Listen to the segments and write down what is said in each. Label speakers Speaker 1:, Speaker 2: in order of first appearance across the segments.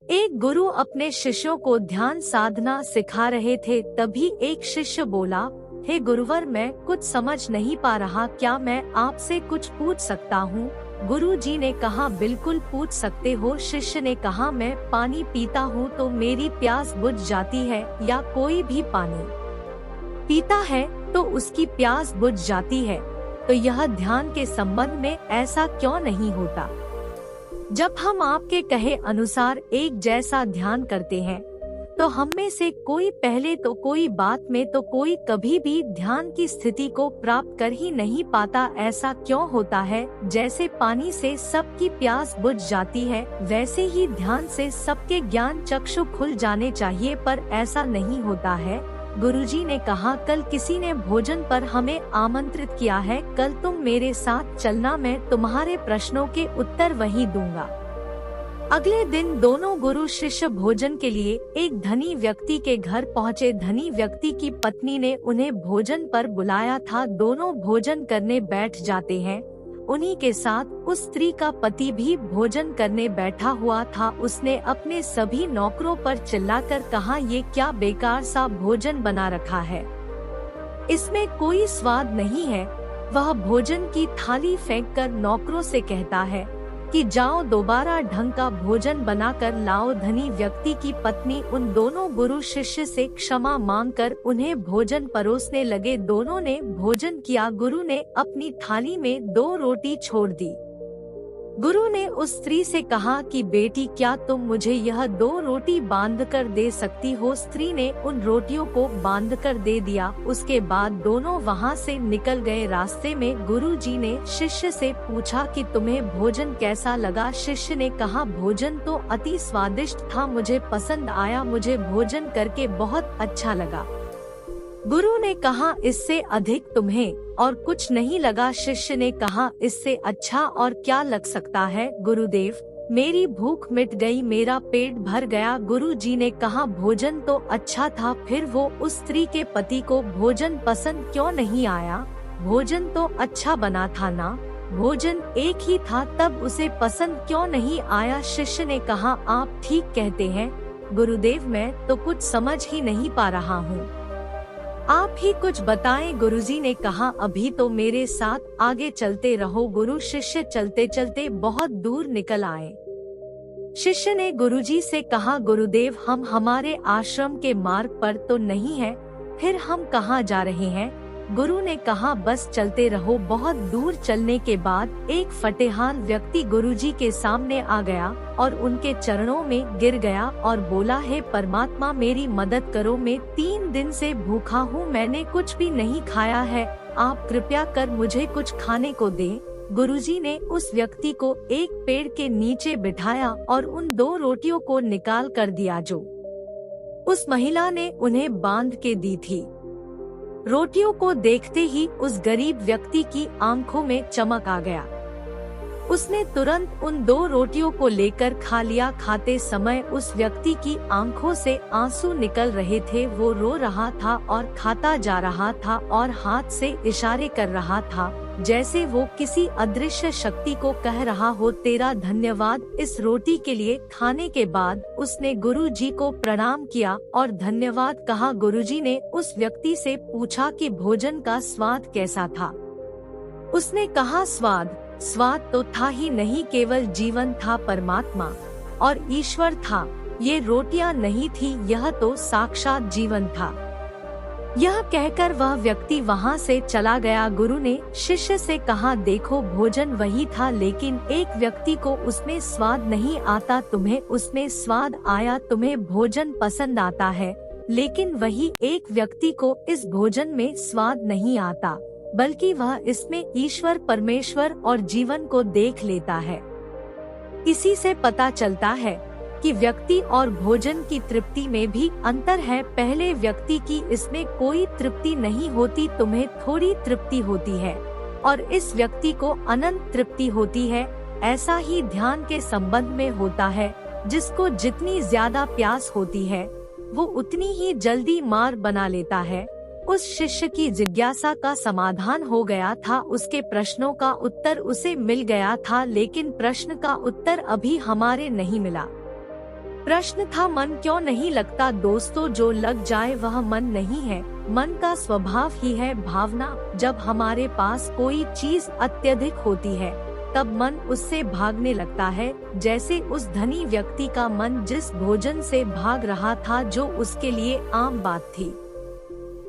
Speaker 1: एक गुरु अपने शिष्यों को ध्यान साधना सिखा रहे थे। तभी एक शिष्य बोला, हे गुरुवर, मैं कुछ समझ नहीं पा रहा, क्या मैं आपसे कुछ पूछ सकता हूँ? गुरु जी ने कहा, बिल्कुल पूछ सकते हो। शिष्य ने कहा, मैं पानी पीता हूँ तो मेरी प्यास बुझ जाती है, या कोई भी पानी पीता है तो उसकी प्यास बुझ जाती है, तो यह ध्यान के संबंध में ऐसा क्यों नहीं होता? जब हम आपके कहे अनुसार एक जैसा ध्यान करते हैं, तो हम में से कोई पहले तो कोई बाद में तो कोई कभी भी ध्यान की स्थिति को प्राप्त कर ही नहीं पाता। ऐसा क्यों होता है? जैसे पानी से सबकी प्यास बुझ जाती है, वैसे ही ध्यान से सबके ज्ञान चक्षु खुल जाने चाहिए, पर ऐसा नहीं होता है। गुरुजी ने कहा, कल किसी ने भोजन पर हमें आमंत्रित किया है, कल तुम मेरे साथ चलना, मैं तुम्हारे प्रश्नों के उत्तर वहीं दूंगा। अगले दिन दोनों गुरु शिष्य भोजन के लिए एक धनी व्यक्ति के घर पहुँचे। धनी व्यक्ति की पत्नी ने उन्हें भोजन पर बुलाया था। दोनों भोजन करने बैठ जाते हैं। उन्हीं के साथ उस स्त्री का पति भी भोजन करने बैठा हुआ था। उसने अपने सभी नौकरों पर चिल्लाकर कहा, ये क्या बेकार सा भोजन बना रखा है, इसमें कोई स्वाद नहीं है। वह भोजन की थाली फेंककर नौकरों से कहता है कि जाओ दोबारा ढंग का भोजन बनाकर लाओ। धनी व्यक्ति की पत्नी उन दोनों गुरु शिष्य से क्षमा मांगकर उन्हें भोजन परोसने लगे। दोनों ने भोजन किया। गुरु ने अपनी थाली में 2 रोटी छोड़ दी। गुरु ने उस स्त्री से कहा कि बेटी, क्या तुम मुझे यह 2 रोटी बांध कर दे सकती हो? स्त्री ने उन रोटियों को बांध कर दे दिया। उसके बाद दोनों वहां से निकल गए। रास्ते में गुरु जी ने शिष्य से पूछा कि तुम्हें भोजन कैसा लगा? शिष्य ने कहा, भोजन तो अति स्वादिष्ट था, मुझे पसंद आया, मुझे भोजन करके बहुत अच्छा लगा। गुरु ने कहा, इससे अधिक तुम्हें और कुछ नहीं लगा? शिष्य ने कहा, इससे अच्छा और क्या लग सकता है गुरुदेव, मेरी भूख मिट गई, मेरा पेट भर गया। गुरु जी ने कहा, भोजन तो अच्छा था, फिर वो उस स्त्री के पति को भोजन पसंद क्यों नहीं आया? भोजन तो अच्छा बना था ना, भोजन एक ही था, तब उसे पसंद क्यों नहीं आया? शिष्य ने कहा, आप ठीक कहते हैं गुरुदेव, मैं तो कुछ समझ ही नहीं पा रहा हूँ, आप ही कुछ बताएं। गुरुजी ने कहा, अभी तो मेरे साथ आगे चलते रहो। गुरु शिष्य चलते चलते बहुत दूर निकल आए। शिष्य ने गुरुजी से कहा, गुरुदेव, हम हमारे आश्रम के मार्ग पर तो नहीं हैं, फिर हम कहाँ जा रहे हैं? गुरु ने कहा, बस चलते रहो। बहुत दूर चलने के बाद एक फटेहान व्यक्ति गुरुजी के सामने आ गया और उनके चरणों में गिर गया और बोला, हे परमात्मा, मेरी मदद करो, मैं 3 दिन से भूखा हूँ, मैंने कुछ भी नहीं खाया है, आप कृपया कर मुझे कुछ खाने को दें। गुरुजी ने उस व्यक्ति को एक पेड़ के नीचे बिठाया और उन 2 रोटियों को निकाल कर दिया जो उस महिला ने उन्हें बांध के दी थी। रोटियों को देखते ही उस गरीब व्यक्ति की आंखों में चमक आ गया। उसने तुरंत उन 2 रोटियों को लेकर खा लिया। खाते समय उस व्यक्ति की आंखों से आंसू निकल रहे थे। वो रो रहा था और खाता जा रहा था और हाथ से इशारे कर रहा था, जैसे वो किसी अदृश्य शक्ति को कह रहा हो, तेरा धन्यवाद इस रोटी के लिए। खाने के बाद उसने गुरु जी को प्रणाम किया और धन्यवाद कहा। गुरुजी ने उस व्यक्ति से पूछा कि भोजन का स्वाद कैसा था? उसने कहा, स्वाद तो था ही नहीं, केवल जीवन था, परमात्मा और ईश्वर था। ये रोटियां नहीं थी, यह तो साक्षात जीवन था। यह कहकर वह व्यक्ति वहां से चला गया। गुरु ने शिष्य से कहा, देखो, भोजन वही था, लेकिन एक व्यक्ति को उसमें स्वाद नहीं आता, तुम्हें उसमें स्वाद आया, तुम्हें भोजन पसंद आता है, लेकिन वही एक व्यक्ति को इस भोजन में स्वाद नहीं आता, बल्कि वह इसमें ईश्वर, परमेश्वर और जीवन को देख लेता है। इसी से पता चलता है कि व्यक्ति और भोजन की तृप्ति में भी अंतर है। पहले व्यक्ति की इसमें कोई तृप्ति नहीं होती, तुम्हें थोड़ी तृप्ति होती है, और इस व्यक्ति को अनंत तृप्ति होती है। ऐसा ही ध्यान के संबंध में होता है। जिसको जितनी ज्यादा प्यास होती है, वो उतनी ही जल्दी मार बना लेता है। उस शिष्य की जिज्ञासा का समाधान हो गया था, उसके प्रश्नों का उत्तर उसे मिल गया था, लेकिन प्रश्न का उत्तर अभी हमारे नहीं मिला। प्रश्न था मन क्यों नहीं लगता। दोस्तों, जो लग जाए वह मन नहीं है, मन का स्वभाव ही है भावना। जब हमारे पास कोई चीज अत्यधिक होती है तब मन उससे भागने लगता है, जैसे उस धनी व्यक्ति का मन जिस भोजन से भाग रहा था जो उसके लिए आम बात थी।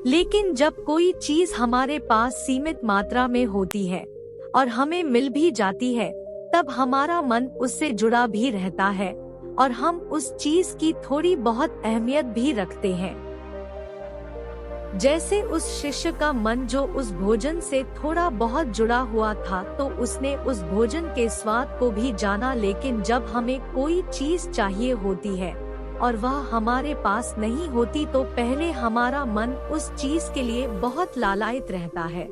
Speaker 1: लेकिन जब कोई चीज हमारे पास सीमित मात्रा में होती है और हमें मिल भी जाती है, तब हमारा मन उससे जुड़ा भी रहता है और हम उस चीज की थोड़ी बहुत अहमियत भी रखते हैं। जैसे उस शिष्य का मन जो उस भोजन से थोड़ा बहुत जुड़ा हुआ था, तो उसने उस भोजन के स्वाद को भी जाना। लेकिन जब हमें कोई चीज चाहिए होती है और वह हमारे पास नहीं होती, तो पहले हमारा मन उस चीज के लिए बहुत लालायित रहता है।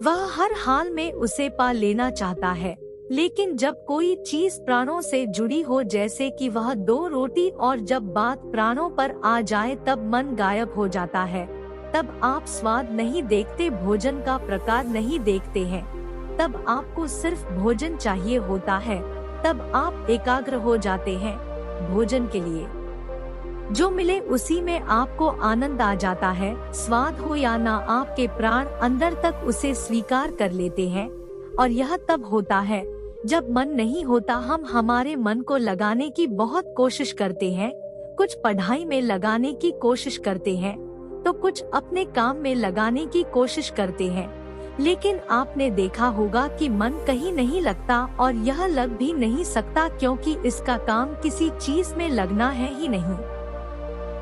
Speaker 1: वह हर हाल में उसे पा लेना चाहता है। लेकिन जब कोई चीज प्राणों से जुड़ी हो, जैसे कि वह 2 रोटी, और जब बात प्राणों पर आ जाए तब मन गायब हो जाता है। तब आप स्वाद नहीं देखते, भोजन का प्रकार नहीं देखते हैं, तब आपको सिर्फ भोजन चाहिए होता है। तब आप एकाग्र हो जाते हैं भोजन के लिए। जो मिले उसी में आपको आनंद आ जाता है। स्वाद हो या ना, आपके प्राण अंदर तक उसे स्वीकार कर लेते हैं। और यह तब होता है जब मन नहीं होता। हम हमारे मन को लगाने की बहुत कोशिश करते हैं, कुछ पढ़ाई में लगाने की कोशिश करते हैं, तो कुछ अपने काम में लगाने की कोशिश करते हैं। लेकिन आपने देखा होगा कि मन कहीं नहीं लगता, और यह लग भी नहीं सकता, क्योंकि इसका काम किसी चीज में लगना है ही नहीं,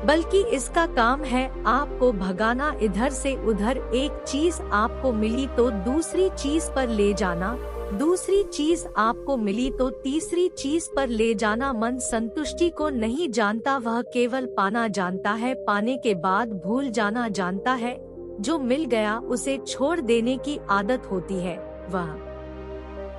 Speaker 1: बल्कि इसका काम है आपको भगाना इधर से उधर। एक चीज आपको मिली तो दूसरी चीज पर ले जाना, दूसरी चीज आपको मिली तो तीसरी चीज पर ले जाना। मन संतुष्टि को नहीं जानता, वह केवल पाना जानता है, पाने के बाद भूल जाना जानता है। जो मिल गया उसे छोड़ देने की आदत होती है, वह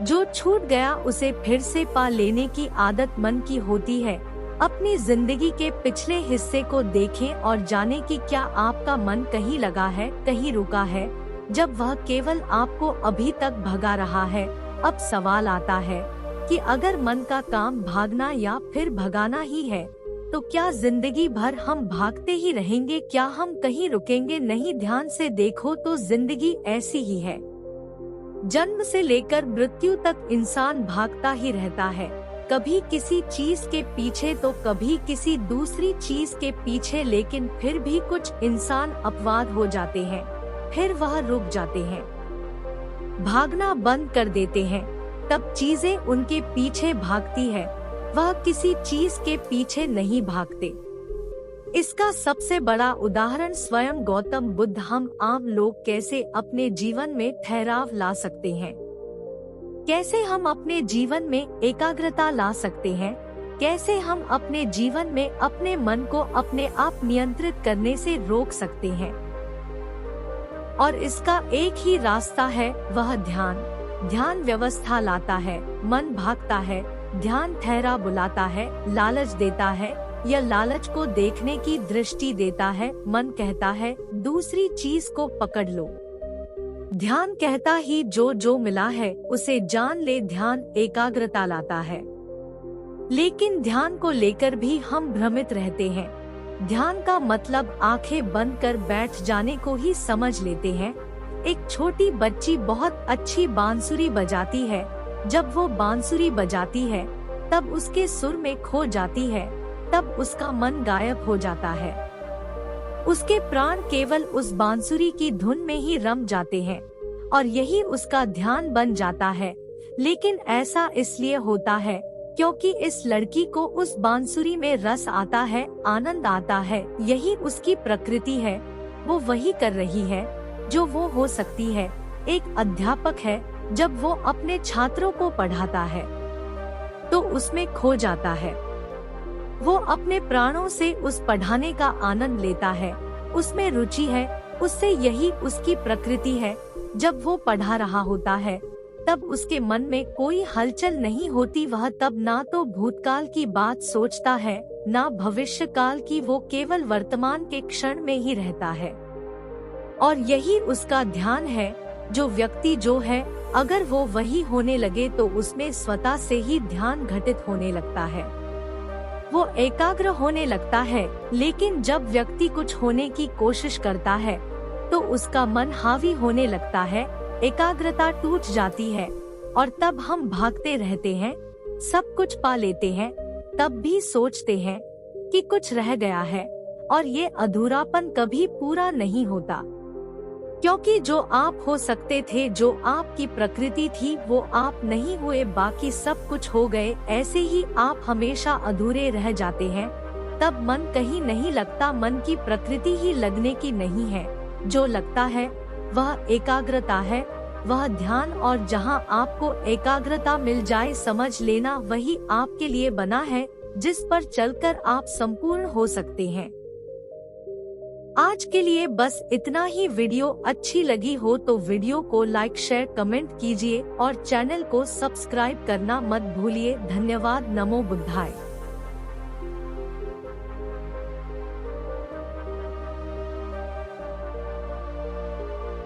Speaker 1: जो छूट गया उसे फिर से पा लेने की आदत मन की होती है। अपनी जिंदगी के पिछले हिस्से को देखें और जानें कि क्या आपका मन कहीं लगा है, कहीं रुका है, जब वह केवल आपको अभी तक भगा रहा है। अब सवाल आता है कि अगर मन का काम भागना या फिर भगाना ही है, तो क्या जिंदगी भर हम भागते ही रहेंगे? क्या हम कहीं रुकेंगे नहीं? ध्यान से देखो तो जिंदगी ऐसी ही है। जन्म से लेकर मृत्यु तक इंसान भागता ही रहता है, कभी किसी चीज के पीछे तो कभी किसी दूसरी चीज के पीछे। लेकिन फिर भी कुछ इंसान अपवाद हो जाते हैं, फिर वह रुक जाते हैं, भागना बंद कर देते हैं। तब चीजें उनके पीछे भागती है, वह किसी चीज के पीछे नहीं भागते। इसका सबसे बड़ा उदाहरण स्वयं गौतम बुद्ध। हम आम लोग कैसे अपने जीवन में ठहराव ला सकते हैं, कैसे हम अपने जीवन में एकाग्रता ला सकते हैं, कैसे हम अपने जीवन में अपने मन को अपने आप नियंत्रित करने से रोक सकते हैं। और इसका एक ही रास्ता है, वह ध्यान। ध्यान व्यवस्था लाता है, मन भागता है, ध्यान ठहरा बुलाता है, लालच देता है, या लालच को देखने की दृष्टि देता है। मन कहता है दूसरी चीज को पकड़ लो, ध्यान कहता ही जो जो मिला है उसे जान ले। ध्यान एकाग्रता लाता है, लेकिन ध्यान को लेकर भी हम भ्रमित रहते हैं। ध्यान का मतलब आंखें बंद कर बैठ जाने को ही समझ लेते हैं। एक छोटी बच्ची बहुत अच्छी बांसुरी बजाती है, जब वो बांसुरी बजाती है तब उसके सुर में खो जाती है, तब उसका मन गायब हो जाता है, उसके प्राण केवल उस बांसुरी की धुन में ही रम जाते हैं और यही उसका ध्यान बन जाता है। लेकिन ऐसा इसलिए होता है क्योंकि इस लड़की को उस बांसुरी में रस आता है, आनंद आता है, यही उसकी प्रकृति है। वो वही कर रही है जो वो हो सकती है। एक अध्यापक है, जब वो अपने छात्रों को पढ़ाता है तो उसमें खो जाता है। वो अपने प्राणों से उस पढ़ाने का आनंद लेता है, उसमें रुचि है, उससे यही उसकी प्रकृति है। जब वो पढ़ा रहा होता है तब उसके मन में कोई हलचल नहीं होती। वह तब ना तो भूतकाल की बात सोचता है ना भविष्य काल की, वो केवल वर्तमान के क्षण में ही रहता है और यही उसका ध्यान है। जो व्यक्ति जो है, अगर वो वही होने लगे तो उसमें स्वतः से ही ध्यान घटित होने लगता है। वो एकाग्र होने लगता है। लेकिन जब व्यक्ति कुछ होने की कोशिश करता है तो उसका मन हावी होने लगता है, एकाग्रता टूट जाती है और तब हम भागते रहते हैं, सब कुछ पा लेते हैं, तब भी सोचते हैं कि कुछ रह गया है और ये अधूरापन कभी पूरा नहीं होता। क्योंकि जो आप हो सकते थे, जो आपकी प्रकृति थी, वो आप नहीं हुए, बाकी सब कुछ हो गए। ऐसे ही आप हमेशा अधूरे रह जाते हैं, तब मन कहीं नहीं लगता। मन की प्रकृति ही लगने की नहीं है, जो लगता है वह एकाग्रता है, वह ध्यान। और जहां आपको एकाग्रता मिल जाए, समझ लेना वही आपके लिए बना है, जिस पर चलकर आप संपूर्ण हो सकते हैं। आज के लिए बस इतना ही। वीडियो अच्छी लगी हो तो वीडियो को लाइक, शेयर, कमेंट कीजिए और चैनल को सब्सक्राइब करना मत भूलिए। धन्यवाद। नमो बुद्धाय।